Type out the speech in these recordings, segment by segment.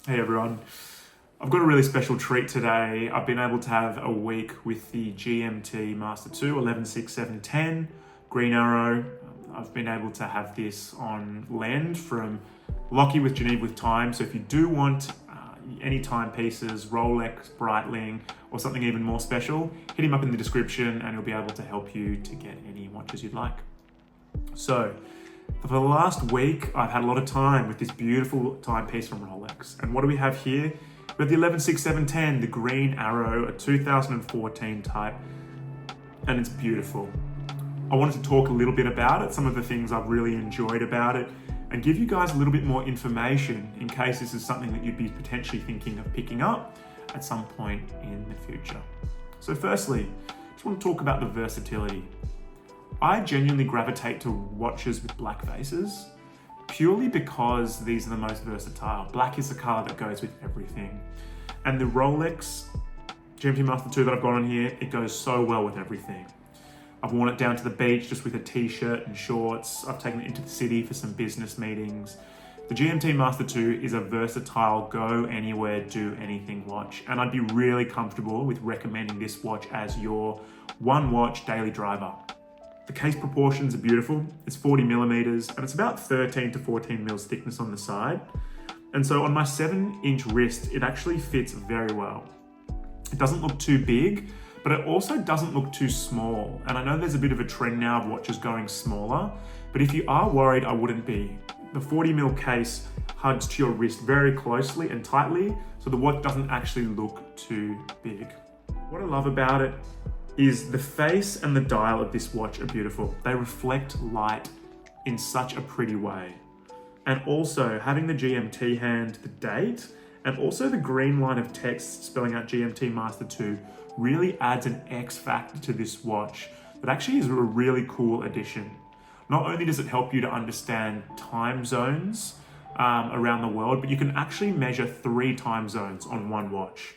Hey everyone, I've got a really special treat today. I've been able to have a week with the GMT Master 2 116710 Green Arrow. I've been able to have this on lend from Lachie with Geneva with Time. So if you do want any timepieces, Rolex, Breitling, or something even more special, hit him up in the description and he'll be able to help you to get any watches you'd like. So, for the last week, I've had a lot of time with this beautiful timepiece from Rolex. And what do we have here? We have the 116710, the Green Arrow, a 2014 type, and it's beautiful. I wanted to talk a little bit about it, some of the things I've really enjoyed about it, and give you guys a little bit more information in case this is something that you'd be potentially thinking of picking up at some point in the future. So firstly, I just want to talk about the versatility. I genuinely gravitate to watches with black faces purely because these are the most versatile. Black is the color that goes with everything. And the Rolex GMT Master 2 that I've got on here, it goes so well with everything. I've worn it down to the beach just with a t-shirt and shorts. I've taken it into the city for some business meetings. The GMT Master 2 is a versatile, go anywhere, do anything watch. And I'd be really comfortable with recommending this watch as your one watch daily driver. The case proportions are beautiful. It's 40 millimeters and it's about 13 to 14 mils thickness on the side. And so on my 7-inch wrist, it actually fits very well. It doesn't look too big, but it also doesn't look too small. And I know there's a bit of a trend now of watches going smaller, but if you are worried, I wouldn't be. The 40 mil case hugs to your wrist very closely and tightly, so the watch doesn't actually look too big. What I love about it is the face and the dial of this watch are beautiful. They reflect light in such a pretty way. And also having the GMT hand, the date, and also the green line of text spelling out GMT Master 2 really adds an X factor to this watch that actually is a really cool addition. Not only does it help you to understand time zones around the world, but you can actually measure 3 time zones on one watch.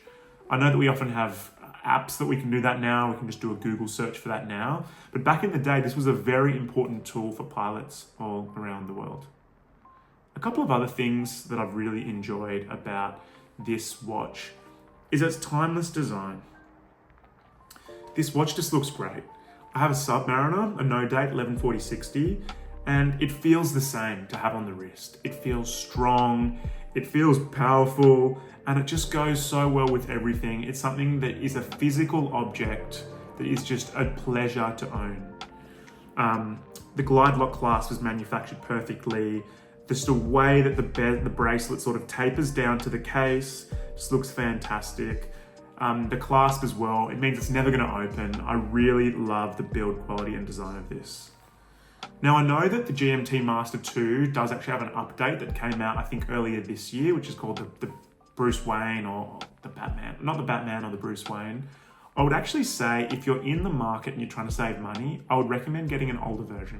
I know that we often have apps that we can do that now. We can just do a Google search for that now. But back in the day, this was a very important tool for pilots all around the world. A couple of other things that I've really enjoyed about this watch is its timeless design. This watch just looks great. I have a Submariner, a no date 114060, and it feels the same to have on the wrist. It feels strong, it feels powerful, and it just goes so well with everything. It's something that is a physical object that is just a pleasure to own. The glide lock clasp was manufactured perfectly. Just the way that the bracelet sort of tapers down to the case just looks fantastic. The clasp as well, it means it's never gonna open. I really love the build quality and design of this. Now I know that the GMT Master 2 does actually have an update that came out I think earlier this year, which is called the Bruce Wayne or the Batman, not the Batman or the Bruce Wayne. I would actually say if you're in the market and you're trying to save money, I would recommend getting an older version.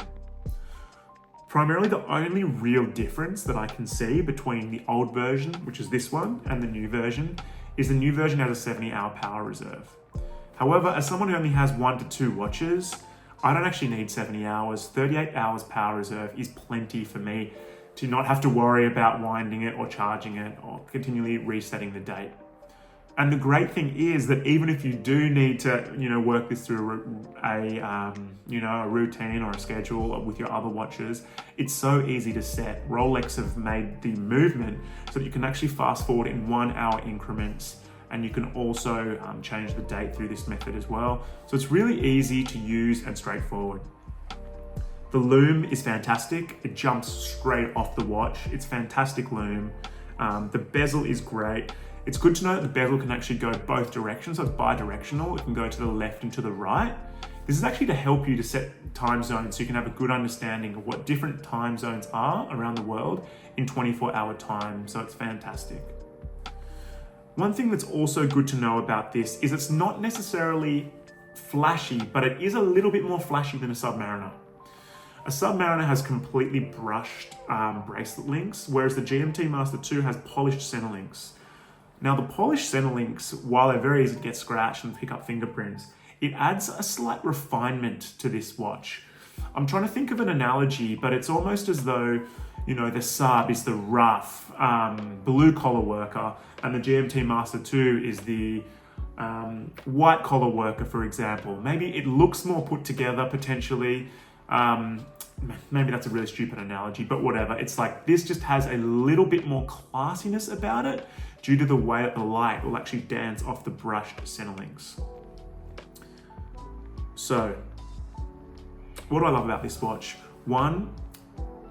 Primarily the only real difference that I can see between the old version, which is this one, and the new version, is the new version has a 70-hour power reserve. However, as someone who only has 1 to 2 watches, I don't actually need 70 hours. 38 hours power reserve is plenty for me to not have to worry about winding it or charging it or continually resetting the date. And the great thing is that even if you do need to, work this through a routine or a schedule with your other watches, it's so easy to set. Rolex have made the movement so that you can actually fast forward in 1-hour increments, and you can also change the date through this method as well. So it's really easy to use and straightforward. The loom is fantastic. It jumps straight off the watch. It's fantastic loom. The bezel is great. It's good to know that the bezel can actually go both directions, so it's bi-directional. It can go to the left and to the right. This is actually to help you to set time zones so you can have a good understanding of what different time zones are around the world in 24-hour time, so it's fantastic. One thing that's also good to know about this is it's not necessarily flashy, but it is a little bit more flashy than a Submariner. A Submariner has completely brushed bracelet links, whereas the GMT Master 2 has polished center links. Now the polished center links, while they're very easy to get scratched and pick up fingerprints, it adds a slight refinement to this watch. I'm trying to think of an analogy, but it's almost as though You know, the sub is the rough blue collar worker, and the GMT Master 2 is the white collar worker, for example. Maybe it looks more put together potentially. Maybe that's a really stupid analogy, but whatever. It's like this just has a little bit more classiness about it due to the way that the light will actually dance off the brushed center links. So, what do I love about this watch? One,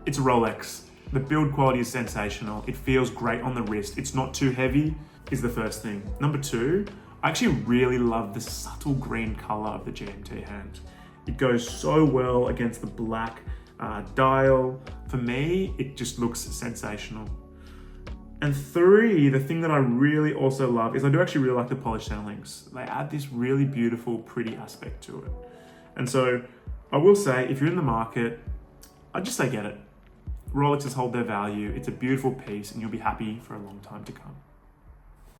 it's a Rolex. The build quality is sensational. It feels great on the wrist. It's not too heavy, is the first thing. Number two, I actually really love the subtle green color of the GMT hand. It goes so well against the black dial. For me, it just looks sensational. And three, the thing that I really also love is I do actually really like the polished center links. They add this really beautiful, pretty aspect to it. And so I will say, if you're in the market, I'd just say get it. Rolexes hold their value. It's a beautiful piece and you'll be happy for a long time to come.